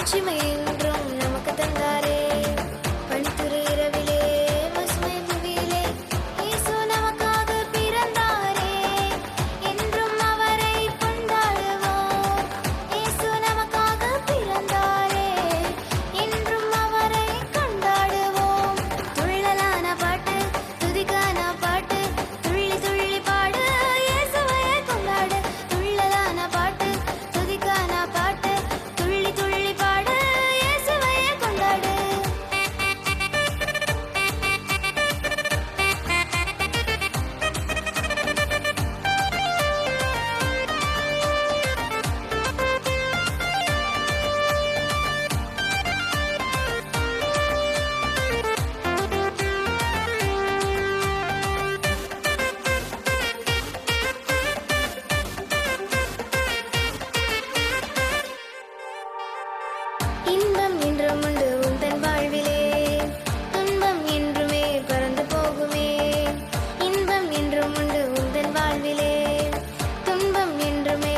மாட்சிமை என்றும் நமக்கு தந்தாரே. பனித்துறை இரவிலே பசுமை புவியிலே இயேசு நமக்காக பிறந்தாரே. என்றும் அவரை கொண்டாடுவோம். இயேசு நமக்காக பிறந்தாரே. என்றும் அவரை கொண்டாடுவோம். துள்ளலான பாட்டு, துதிக்கான பாட்டு, துள்ளி துள்ளி பாடு, இயேசுவையே கொண்டாடு. துள்ளலான பாட்டு, துதிக்கான பாட்டு, துள்ளி துள்ளி பாடு, இயேசுவையே கொண்டாடு. இன்பம் என்றும் உண்டு உந்தன் வாழ்விலே, துன்பம் என்றுமே பறந்து போகுமே. இன்பம் என்றும் உண்டு உந்தன் வாழ்விலே, துன்பம் என்றுமே